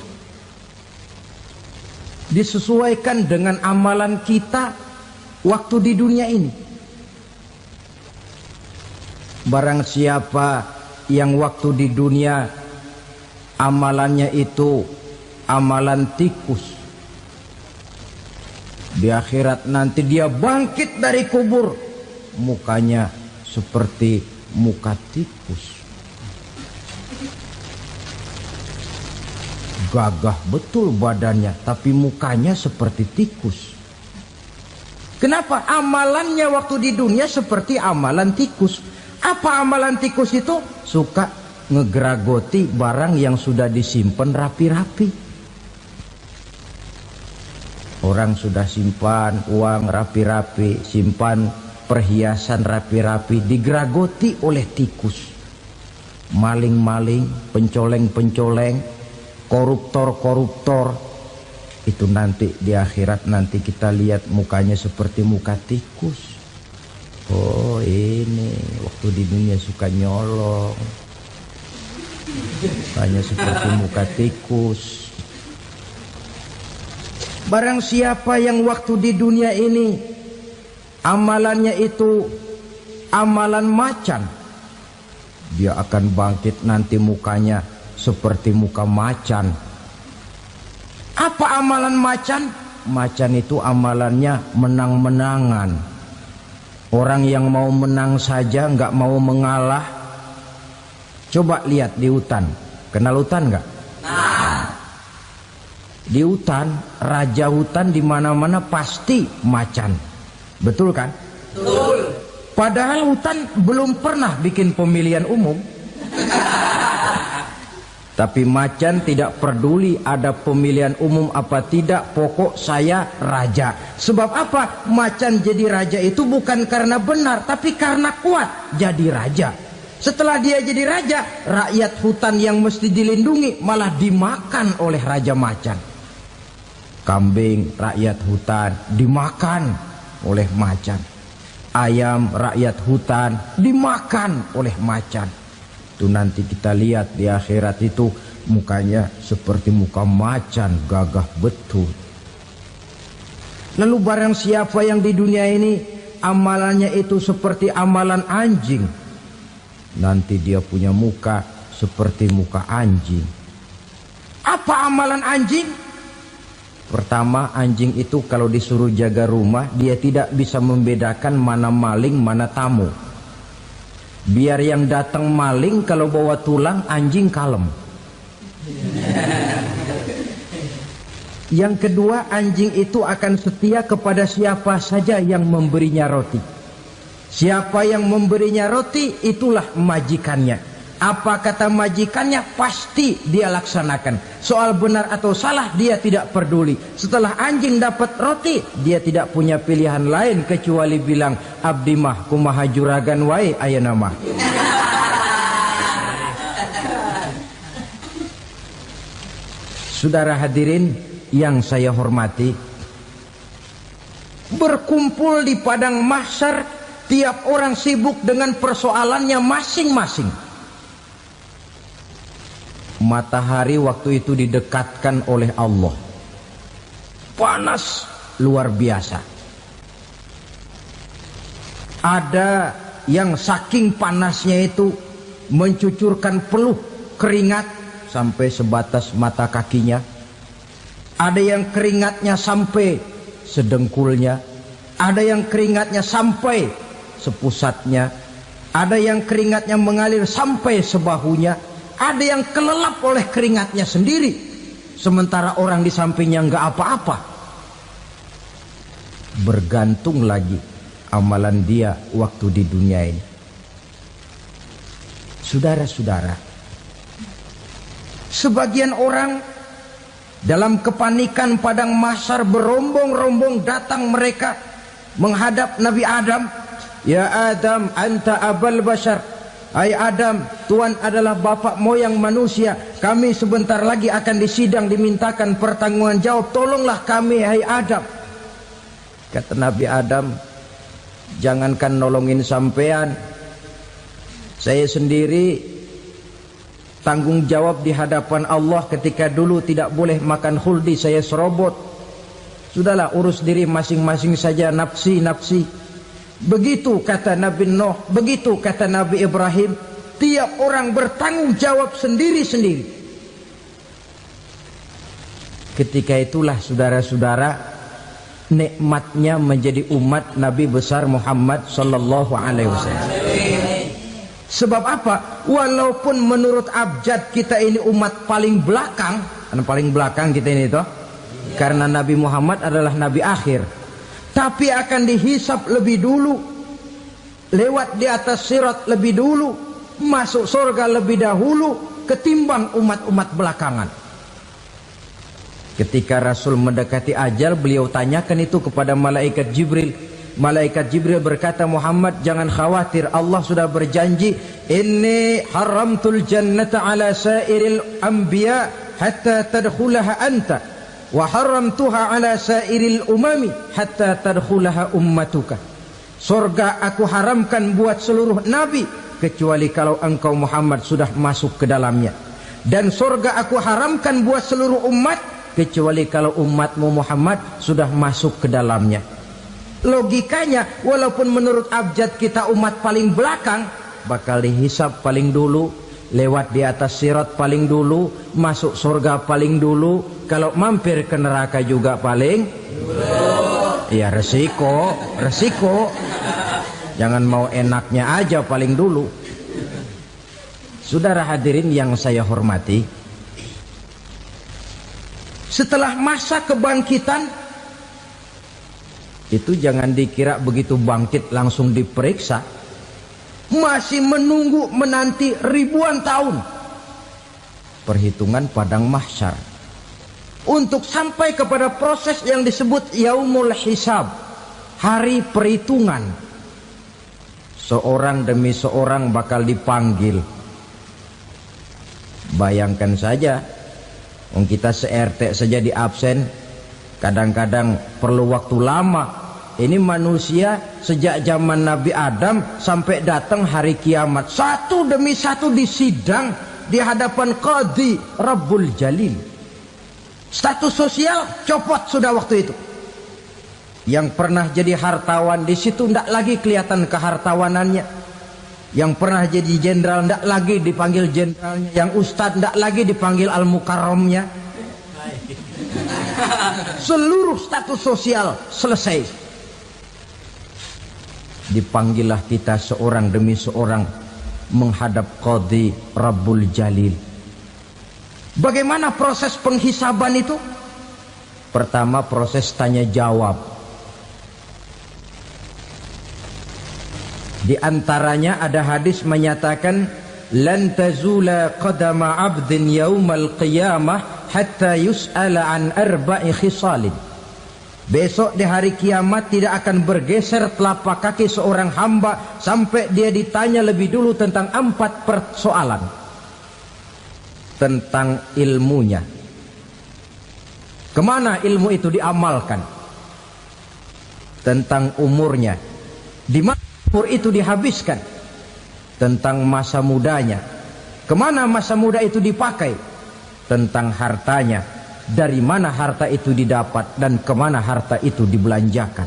disesuaikan dengan amalan kita waktu di dunia ini. Barang siapa yang waktu di dunia amalannya itu amalan tikus, di akhirat nanti dia bangkit dari kubur, mukanya seperti muka tikus. Gagah betul badannya, tapi mukanya seperti tikus. Kenapa? Amalannya waktu di dunia seperti amalan tikus. Apa amalan tikus itu? Suka ngegeragoti barang yang sudah disimpan rapi-rapi. Orang sudah simpan uang rapi-rapi, simpan perhiasan rapi-rapi, digeragoti oleh tikus. Maling-maling, pencoleng-pencoleng, koruptor-koruptor. Itu nanti di akhirat nanti kita lihat mukanya seperti muka tikus. Oh ini waktu di dunia suka nyolong, mukanya seperti muka tikus. Barang siapa yang waktu di dunia ini amalannya itu amalan macan, dia akan bangkit nanti mukanya seperti muka macan. Apa amalan macan? Macan itu amalannya menang-menangan. Orang yang mau menang saja, nggak mau mengalah. Coba lihat di hutan. Kenal hutan nggak? Di hutan, raja hutan di mana-mana pasti macan. Betul kan? Betul. Padahal hutan belum pernah bikin pemilihan umum. Tapi macan tidak peduli ada pemilihan umum apa tidak, pokok saya raja. Sebab apa? Macan jadi raja itu bukan karena benar, tapi karena kuat jadi raja. Setelah dia jadi raja, rakyat hutan yang mesti dilindungi malah dimakan oleh raja macan. Kambing rakyat hutan dimakan oleh macan. Ayam rakyat hutan dimakan oleh macan. Itu nanti kita lihat di akhirat itu mukanya seperti muka macan, gagah betul. Lalu barang siapa yang di dunia ini amalannya itu seperti amalan anjing, nanti dia punya muka seperti muka anjing. Apa amalan anjing? Pertama, anjing itu kalau disuruh jaga rumah, dia tidak bisa membedakan mana maling, mana tamu. Biar yang datang maling, kalau bawa tulang, anjing kalem. Yang kedua, anjing itu akan setia kepada siapa saja yang memberinya roti. Siapa yang memberinya roti, itulah majikannya. Apa kata majikannya pasti dia laksanakan. Soal benar atau salah dia tidak peduli. Setelah anjing dapat roti, dia tidak punya pilihan lain kecuali bilang, abdi mah kumaha juragan wae ayeuna mah. Saudara hadirin yang saya hormati, berkumpul di padang mahsyar, tiap orang sibuk dengan persoalannya masing-masing. Matahari waktu itu didekatkan oleh Allah. Panas luar biasa. Ada yang saking panasnya itu mencucurkan peluh keringat sampai sebatas mata kakinya. Ada yang keringatnya sampai sedengkulnya. Ada yang keringatnya sampai sepusatnya. Ada yang keringatnya mengalir sampai sebahunya. Ada yang kelelap oleh keringatnya sendiri, sementara orang di sampingnya nggak apa-apa. Bergantung lagi amalan dia waktu di dunia ini. Saudara-saudara, sebagian orang dalam kepanikan padang mahsyar berombong-rombong datang mereka menghadap Nabi Adam. Ya Adam, anta abal bashar. Hai Adam, Tuhan adalah bapak moyang manusia. Kami sebentar lagi akan disidang, dimintakan pertanggungan jawab. Tolonglah kami, hai Adam. Kata Nabi Adam, jangankan nolongin sampean, saya sendiri tanggung jawab di hadapan Allah ketika dulu tidak boleh makan khuldi, saya serobot. Sudahlah, urus diri masing-masing saja, nafsi. Begitu kata Nabi Nuh, begitu kata Nabi Ibrahim. Tiap orang bertanggung jawab sendiri-sendiri. Ketika itulah saudara-saudara, nikmatnya menjadi umat Nabi besar Muhammad sallallahu alaihi wasallam. Sebab apa? Walaupun menurut abjad kita ini umat paling belakang, paling belakang kita ini toh, karena Nabi Muhammad adalah Nabi akhir. Tapi akan dihisap lebih dulu, lewat di atas sirat lebih dulu, masuk surga lebih dahulu ketimbang umat-umat belakangan. Ketika Rasul mendekati ajal, beliau tanyakan itu kepada malaikat Jibril. Malaikat Jibril berkata, Muhammad jangan khawatir, Allah sudah berjanji, inni haramtul jannata ala sairil anbiya hatta tadkhulaha anta, wa haramtuha ala sairil umami hatta tadkhulaha ummatuka. Surga aku haramkan buat seluruh nabi kecuali kalau engkau Muhammad sudah masuk ke dalamnya, dan surga aku haramkan buat seluruh umat kecuali kalau umatmu Muhammad sudah masuk ke dalamnya. Logikanya, walaupun menurut abjad kita umat paling belakang, bakal dihisap paling dulu, lewat di atas sirat paling dulu, masuk surga paling dulu, kalau mampir ke neraka juga paling dulu. Ya resiko. Jangan mau enaknya aja paling dulu. Saudara hadirin yang saya hormati, setelah masa kebangkitan itu jangan dikira begitu bangkit langsung diperiksa. Masih menunggu menanti ribuan tahun perhitungan padang mahsyar untuk sampai kepada proses yang disebut yaumul hisab, hari perhitungan. Seorang demi seorang bakal dipanggil. Bayangkan saja, kita se-RT saja di absen, kadang-kadang perlu waktu lama. Ini manusia sejak zaman Nabi Adam sampai datang hari kiamat, satu demi satu disidang di hadapan Qadhi Rabbul Jalil. Status sosial copot sudah waktu itu. Yang pernah jadi hartawan di situ tidak lagi kelihatan kehartawanannya. Yang pernah jadi jenderal tidak lagi dipanggil jenderalnya. Yang ustadz tidak lagi dipanggil al-mukarramnya. Seluruh status sosial selesai. Dipanggillah kita seorang demi seorang menghadap Qadhi Rabbul Jalil. Bagaimana proses penghisaban itu? Pertama, proses tanya jawab. Di antaranya ada hadis menyatakan, lan tazula qadama 'abdin yaumal qiyamah hatta yus'ala an arba'i khisalin. Besok di hari kiamat tidak akan bergeser telapak kaki seorang hamba sampai dia ditanya lebih dulu tentang 4 persoalan. Tentang ilmunya, kemana ilmu itu diamalkan. Tentang umurnya, di mana umur itu dihabiskan. Tentang masa mudanya, kemana masa muda itu dipakai. tentang hartanya, dari mana harta itu didapat dan kemana harta itu dibelanjakan.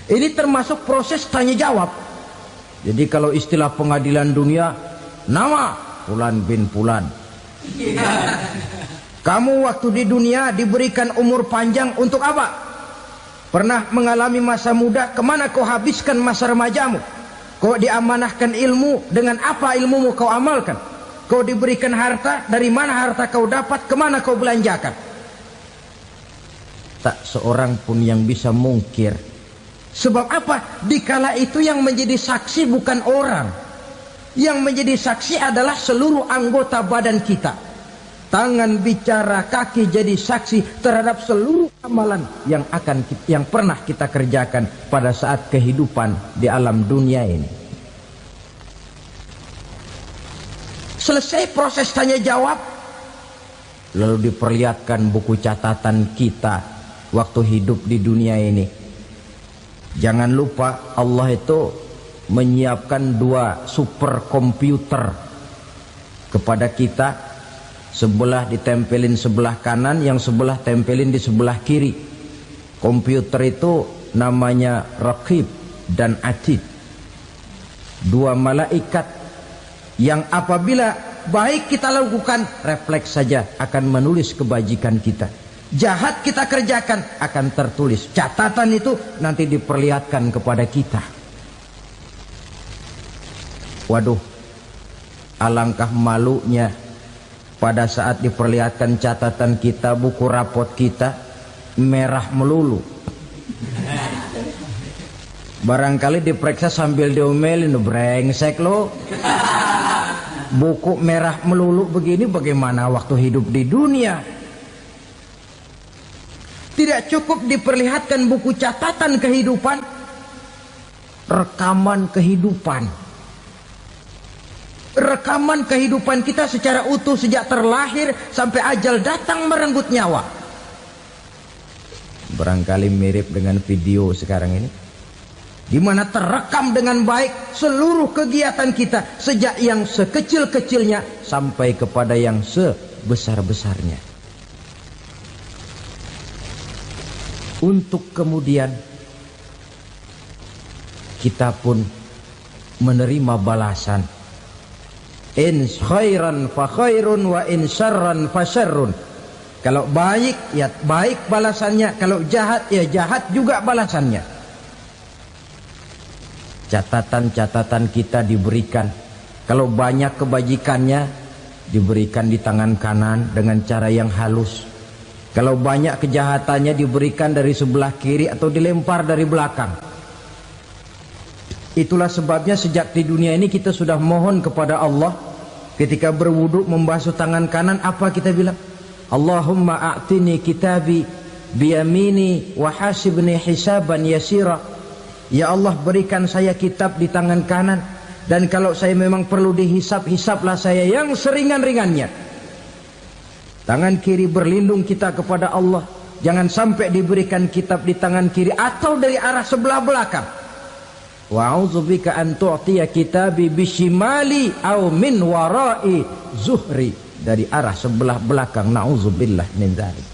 Ini termasuk proses tanya jawab. Jadi kalau istilah pengadilan dunia, nama Fulan bin Fulan. Kamu waktu di dunia diberikan umur panjang untuk apa? Pernah mengalami masa muda, kemana kau habiskan masa remajamu? Kau diamanahkan ilmu, dengan apa ilmumu kau amalkan? Kau diberikan harta, dari mana harta kau dapat, kemana kau belanjakan? Tak seorang pun yang bisa mungkir. Sebab apa? Dikala itu yang menjadi saksi bukan orang. Yang menjadi saksi adalah seluruh anggota badan kita. Tangan bicara, kaki jadi saksi terhadap seluruh amalan yang pernah kita kerjakan pada saat kehidupan di alam dunia ini. Selesai proses tanya jawab, lalu diperlihatkan buku catatan kita waktu hidup di dunia ini. Jangan lupa Allah itu menyiapkan 2 superkomputer kepada kita. Sebelah ditempelin sebelah kanan, yang sebelah tempelin di sebelah kiri. Komputer itu namanya Raqib dan Atid. 2 malaikat yang apabila baik kita lakukan, refleks saja akan menulis kebajikan kita. Jahat kita kerjakan, akan tertulis. Catatan itu nanti diperlihatkan kepada kita. Waduh, alangkah malunya pada saat diperlihatkan catatan kita, buku rapot kita merah melulu. Barangkali diperiksa sambil diomelin, brengsek lo. Buku merah melulu begini, bagaimana waktu hidup di dunia? Tidak cukup diperlihatkan buku catatan kehidupan, rekaman kehidupan. Rekaman kehidupan kita secara utuh sejak terlahir sampai ajal datang merenggut nyawa. Barangkali mirip dengan video sekarang ini, di mana terekam dengan baik seluruh kegiatan kita, sejak yang sekecil-kecilnya sampai kepada yang sebesar-besarnya. Untuk kemudian kita pun menerima balasan. In khairan fa khairun wa in syarran fa syarrun. Kalau baik ya baik balasannya, kalau jahat ya jahat juga balasannya. Catatan-catatan kita diberikan. Kalau banyak kebajikannya diberikan di tangan kanan dengan cara yang halus. Kalau banyak kejahatannya diberikan dari sebelah kiri atau dilempar dari belakang. Itulah sebabnya sejak di dunia ini kita sudah mohon kepada Allah. Ketika berwudu membasuh tangan kanan, apa kita bilang? Allahumma a'tini kitabi biyamini wa hasibni hisaban yasira. Ya Allah, berikan saya kitab di tangan kanan, dan kalau saya memang perlu dihisap, hisaplah saya yang seringan-ringannya. Tangan kiri berlindung kita kepada Allah. Jangan sampai diberikan kitab di tangan kiri atau dari arah sebelah belakang. Wa a'udzubika an tu'tiya kitabi bishimali aw min wara'i zuhri, dari arah sebelah belakang. Na'udzubillah min dzalik.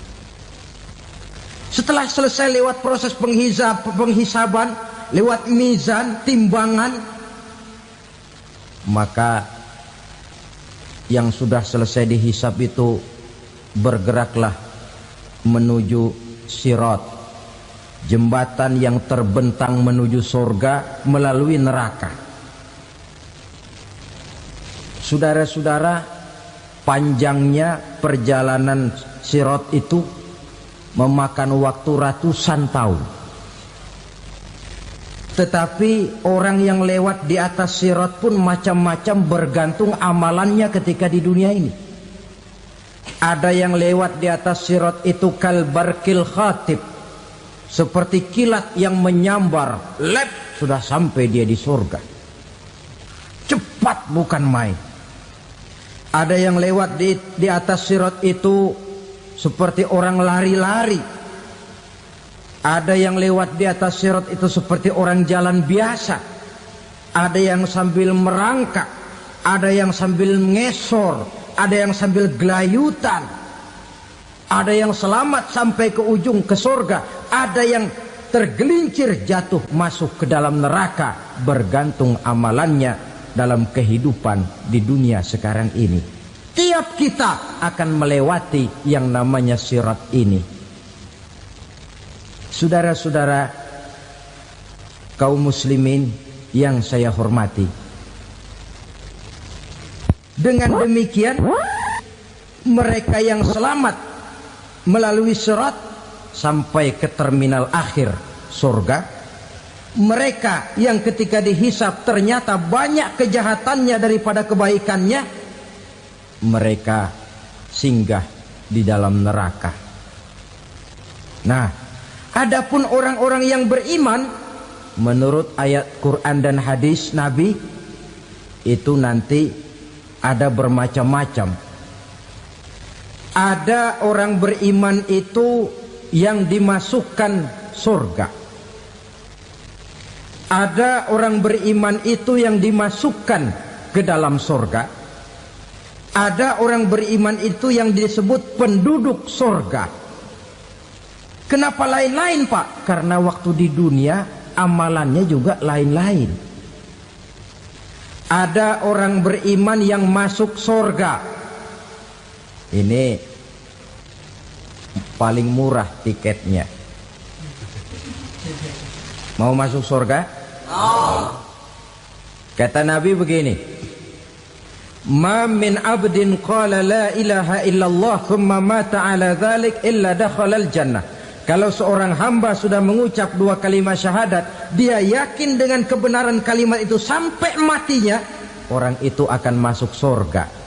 Setelah selesai lewat proses penghisaban, lewat mizan, timbangan, maka yang sudah selesai dihisab itu bergeraklah menuju sirat, jembatan yang terbentang menuju surga melalui neraka. Saudara-saudara, panjangnya perjalanan sirat itu memakan waktu ratusan tahun. Tetapi orang yang lewat di atas sirat pun macam-macam, bergantung amalannya ketika di dunia ini. Ada yang lewat di atas sirat itu kalbarkil khatib, seperti kilat yang menyambar, lep, sudah sampai dia di surga. Cepat bukan main. Ada yang lewat di atas sirat itu seperti orang lari-lari. Ada yang lewat di atas sirat itu seperti orang jalan biasa. Ada yang sambil merangkak, ada yang sambil ngesor, ada yang sambil gelayutan, ada yang selamat sampai ke ujung ke surga, ada yang tergelincir jatuh masuk ke dalam neraka, bergantung amalannya dalam kehidupan di dunia sekarang ini. Tiap kita akan melewati yang namanya sirat ini. Saudara-saudara kaum muslimin yang saya hormati, dengan demikian mereka yang selamat melalui sirat sampai ke terminal akhir surga, mereka yang ketika dihisab ternyata banyak kejahatannya daripada kebaikannya, mereka singgah di dalam neraka. Nah, adapun orang-orang yang beriman menurut ayat Quran dan hadis Nabi itu nanti ada bermacam-macam. Ada orang beriman itu yang dimasukkan surga. Ada orang beriman itu yang dimasukkan ke dalam surga. Ada orang beriman itu yang disebut penduduk surga. Kenapa lain-lain, Pak? Karena waktu di dunia amalannya juga lain-lain. Ada orang beriman yang masuk surga. Ini paling murah tiketnya. Mau masuk surga? Kata Nabi begini, ma min abdin qala la ilaha illallah thumma mata ala dhalik illa dakhala al-jannah. Kalau seorang hamba sudah mengucap dua kalimat syahadat, dia yakin dengan kebenaran kalimat itu sampai matinya, orang itu akan masuk surga.